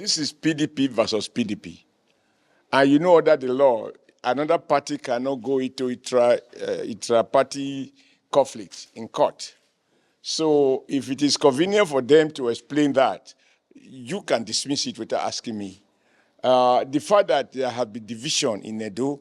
This is PDP versus PDP. And you know under the law, another party cannot go into intra-party conflict in court. So if it is convenient for them to explain that, you can dismiss it without asking me. The fact that there have been division in Edo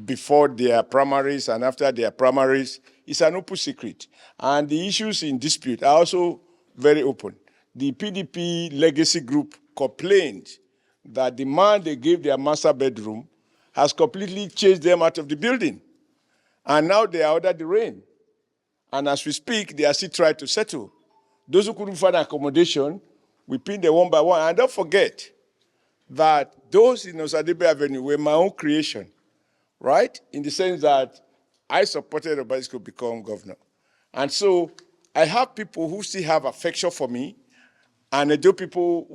before their primaries and after their primaries is an open secret. And the issues in dispute are also very open. The PDP legacy group complained that the man they gave their master bedroom has completely chased them out of the building. And now they are under the rain. And as we speak, they are still trying to settle. Those who couldn't find accommodation, we pin them one by one. And don't forget that those in Osadebe Avenue were my own creation, right? In the sense that I supported Obaseki to become governor. And so I have people who still have affection for me, and I do people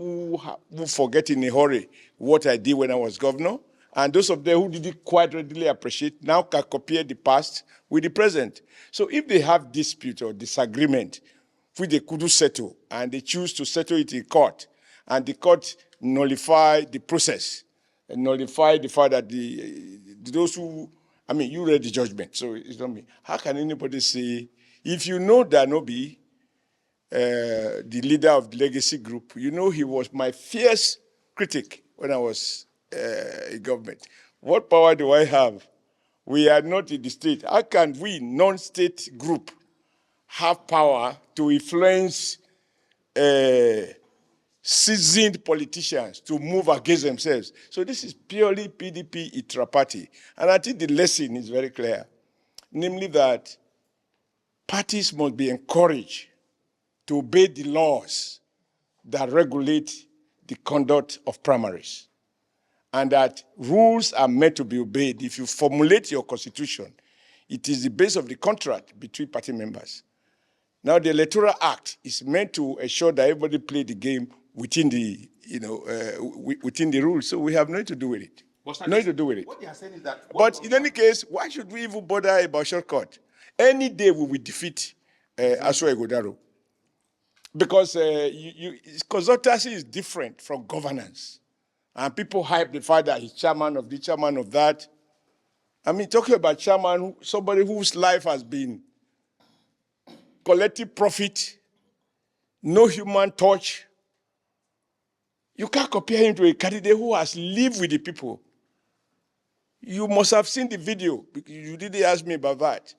who forget in a hurry what I did when I was governor. And those of them who didn't quite readily appreciate now can compare the past with the present. So if they have dispute or disagreement, which they couldn't settle, and they choose to settle it in court, and the court nullify the process, and nullify the fact that those who, I mean, you read the judgment, so it's not me. How can anybody say, if you know Danobi, the leader of the legacy group, you know he was my fierce critic when I was in government. What power do I have? We are not in the state. How can we, non-state group, have power to influence seasoned politicians to move against themselves? So this is purely PDP intra-party. And I think the lesson is very clear, namely that parties must be encouraged to obey the laws that regulate the conduct of primaries, and that rules are meant to be obeyed. If you formulate your constitution, it is the base of the contract between party members. Now, the Electoral Act is meant to ensure that everybody play the game within the, within the rules. So we have nothing to do with it. Nothing to do with it. What they are saying is that. But in any case, why should we even bother about shortcut? Any day we will defeat Asue Ighodalo. Because consultancy is different from governance. And people hype the fact that he's chairman of this, chairman of that. I mean, talking about chairman, somebody whose life has been collective profit, no human touch. You can't compare him to a candidate who has lived with the people. You must have seen the video, because you didn't ask me about that.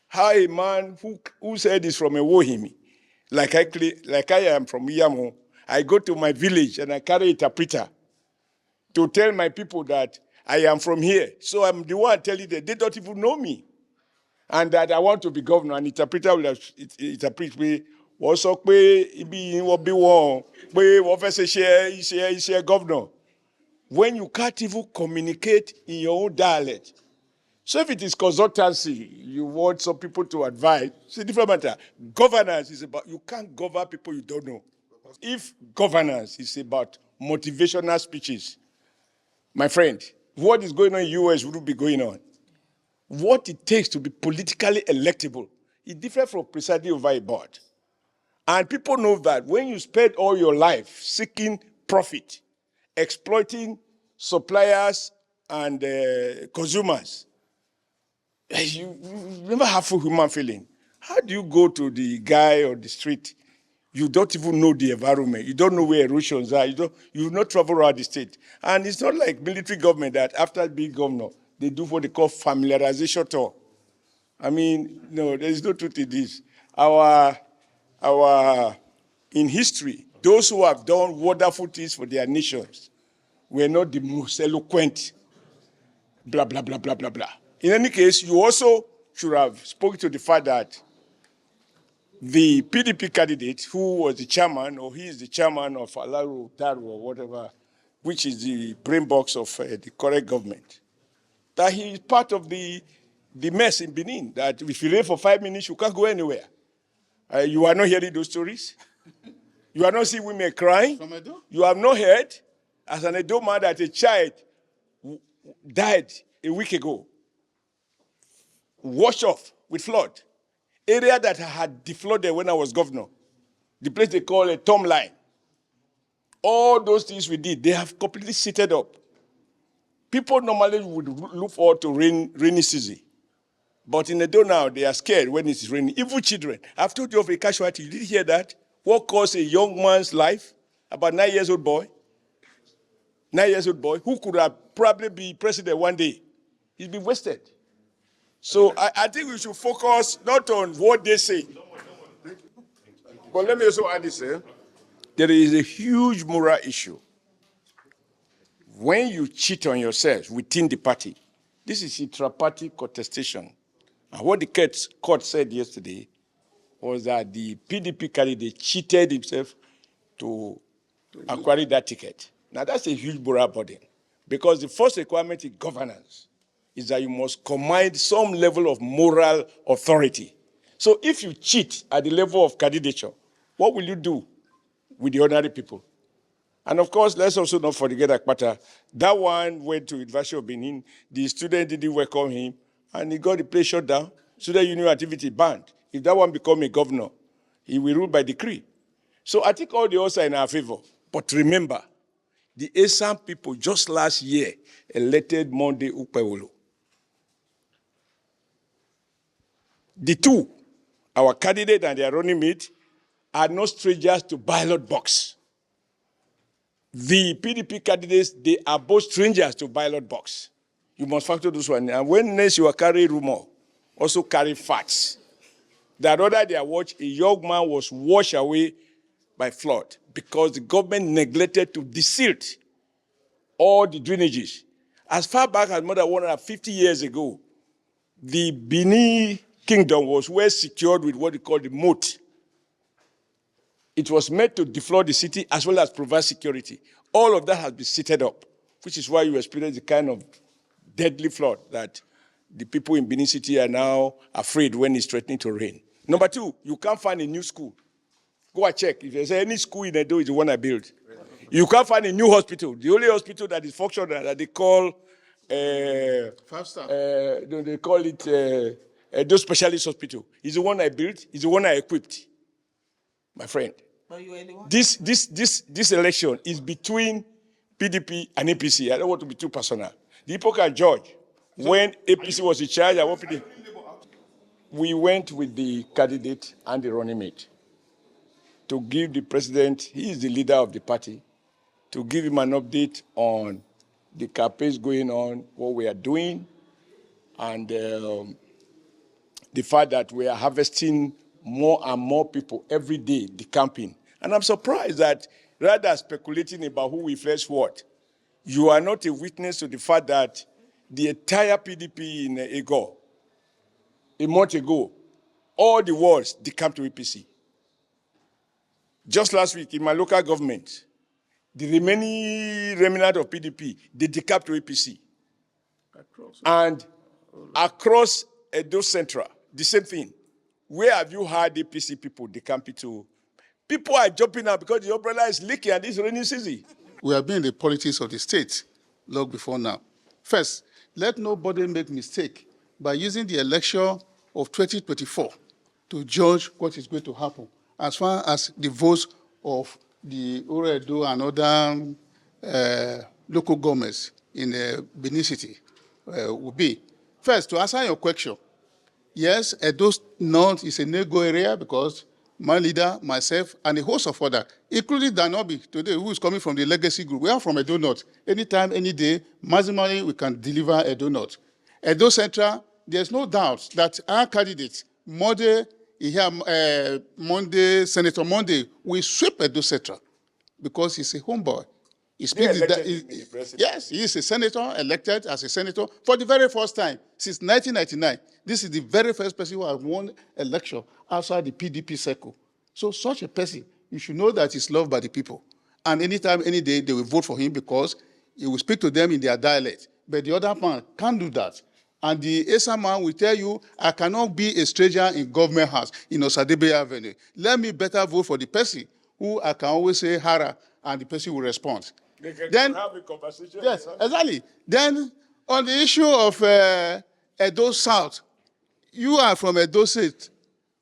How a man who said he's from a Wohimi, like I am from Oshiomhole, I go to my village and I carry a interpreter to tell my people that I am from here. So I'm the one telling them they don't even know me. And that I want to be governor, and interpreter will interpret me. Also, governor. When you can't even communicate in your own dialect. So if it is consultancy, you want some people to advise, it's a different matter. Governance is about, you can't govern people you don't know. If governance is about motivational speeches, my friend, what is going on in the US wouldn't be going on. What it takes to be politically electable is different from presiding over a board. And people know that when you spend all your life seeking profit, exploiting suppliers and consumers, you never have full human feeling. How do you go to the guy on the street? You don't even know the environment. You don't know where erosions are. You not travel around the state. And it's not like military government that after being governor, they do what they call familiarization tour. I mean, no, there is no truth in this. In history, those who have done wonderful things for their nations were not the most eloquent, blah, blah, blah, blah, blah, blah. In any case, you also should have spoken to the fact that the PDP candidate, who was the chairman, or he is the chairman of el-rufai or whatever, which is the brain box of the correct government, that he is part of the mess in Benin, that if you rain for 5 minutes, you can't go anywhere. You are not hearing those stories. You are not seeing women crying. You have not heard, as an Edo man, that a child died a week ago, washed off with flood. Area that I had deflooded when I was governor, the place they call a Tom Line. All those things we did, they have completely seated up. People normally would look forward to rainy season. But in Edo now, they are scared when it's raining. Even children. I've told you of a casualty. You didn't hear that? What caused a young man's life? About 9-year-old boy. 9-year-old boy who could have probably be president one day. He's been wasted. So I think we should focus not on what they say. But let me also add this. There is a huge moral issue. When you cheat on yourself within the party, this is intra-party contestation. And what the court said yesterday was that the PDP candidate cheated himself to acquire that ticket. Now, that's a huge moral burden, because the first requirement in governance is that you must command some level of moral authority. So if you cheat at the level of candidature, what will you do with the ordinary people? And of course, let's also not forget Akpata. That one went to University of Benin. The student didn't welcome him, and he got the place shut down. Student union activity banned. If that one become a governor, he will rule by decree. So I think all the odds are in our favor. But remember, the ASAM people just last year elected Monday Ukpewolo. The two, our candidate and their running mate, are no strangers to ballot box. The PDP candidates, they are both strangers to ballot box. You must factor this one. And when next you are carrying rumor, also carry facts. That under their watch, a young man was washed away by flood because the government neglected to desilt all the drainages. As far back as more than 150 years ago, the Benin kingdom was well secured with what they call the moat. It was meant to deflood the city as well as provide security. All of that has been seated up, which is why you experience the kind of deadly flood that the people in Benin City are now afraid when it's threatening to rain. Number two, you can't find a new school. Go and check. If there's any school in Edo, it's the one I built. You can't find a new hospital. The only hospital that is functional that they call, 5-star. they call it Edo Specialist Hospital. Is the one I built. Is the one I equipped, my friend. This election is between PDP and APC. I don't want to be too personal. The people can judge. When APC was in charge, we went with the candidate and the running mate to give the president, he is the leader of the party, to give him an update on the campaigns going on, what we are doing, and the fact that we are harvesting more and more people every day, the campaign. And I'm surprised that rather than speculating about who will fetch what, you are not a witness to the fact that the entire PDP in Ego, a month ago, all the wards decamped to APC. Just last week, in my local government, the remaining remnant of PDP, they decamped to APC. And across Edo Central, the same thing. Where have you heard APC people decamp to? People are jumping out because the umbrella is leaking and this rainy season. We have been in the politics of the state long before now. First, let nobody make mistake by using the election of 2024 to judge what is going to happen as far as the votes of the Oredo and other local governments in Benin City will be. First, to answer your question, yes, Edo North is a no-go area because my leader, myself, and a host of others, including Danobi today, who is coming from the legacy group. We are from Edo North. Anytime, any day, maximally, we can deliver Edo North. Edo Central, there's no doubt that our candidate, Senator Monday, will sweep Edo Central because he's a homeboy. Yes, he is a senator, elected as a senator for the very first time since 1999. This is the very first person who has won election outside the PDP circle. So such a person, you should know that he's loved by the people. And anytime, any day, they will vote for him because he will speak to them in their dialect. But the other man can't do that. And the ASA man will tell you, I cannot be a stranger in government house in Osadebe Avenue. Let me better vote for the person who I can always say Hara, and the person will respond. Then have a conversation. Yes, exactly. Then on the issue of Edo South, you are from Edo State.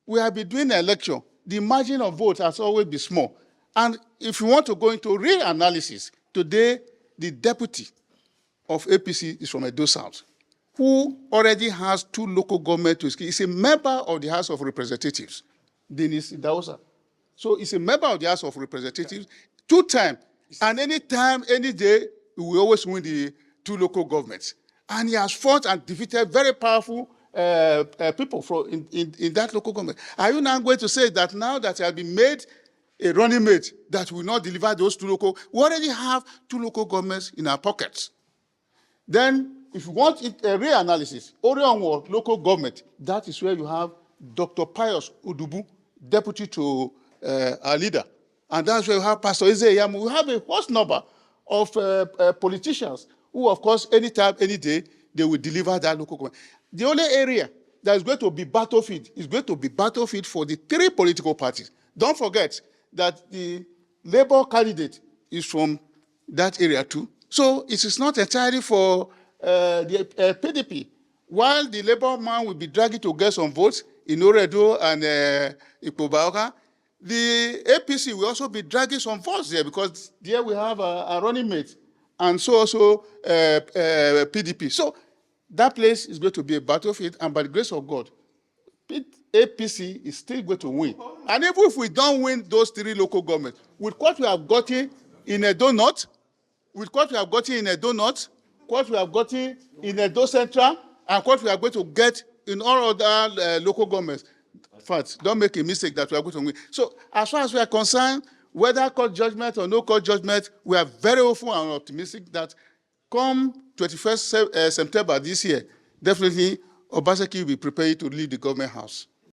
We have been doing an election. The margin of vote has always been small. And if you want to go into real analysis, today the deputy of APC is from Edo South, who already has 2 local government to his key. He's a member of the House of Representatives, Dennis Idahosa. So he's a member of the House of Representatives 2 times. And any time, any day, we will always win the 2 local governments. And he has fought and defeated very powerful people in that local government. Are you now going to say that now that he has been made a running mate, that will not deliver those 2 local? We already have 2 local governments in our pockets. Then, if you want a real analysis, Oshiomhole local government, that is where you have Dr. Pius Udubu, deputy to our leader. And that's where you have Pastor Eze-Iyamu. We have a host number of politicians who, of course, anytime, any day, they will deliver that local government. The only area that is going to be battlefield is going to be battlefield for the 3 political parties. Don't forget that the Labour candidate is from that area too. So it is not entirely for the PDP. While the Labour man will be dragging to get some votes in Oredo and IPOB, the APC will also be dragging some votes there, because there we have a running mate, and so also PDP. So that place is going to be a battlefield, and by the grace of God, APC is still going to win. And even if we don't win those 3 local governments, with what we have gotten in Edo North, with what we have gotten in Edo North, what we have gotten in Edo Central, and what we are going to get in all other local governments. In fact, don't make a mistake that we are going to win. So as far as we are concerned, whether court judgment or no court judgment, we are very hopeful and optimistic that come 21st September this year, definitely Obaseki will be prepared to leave the government house.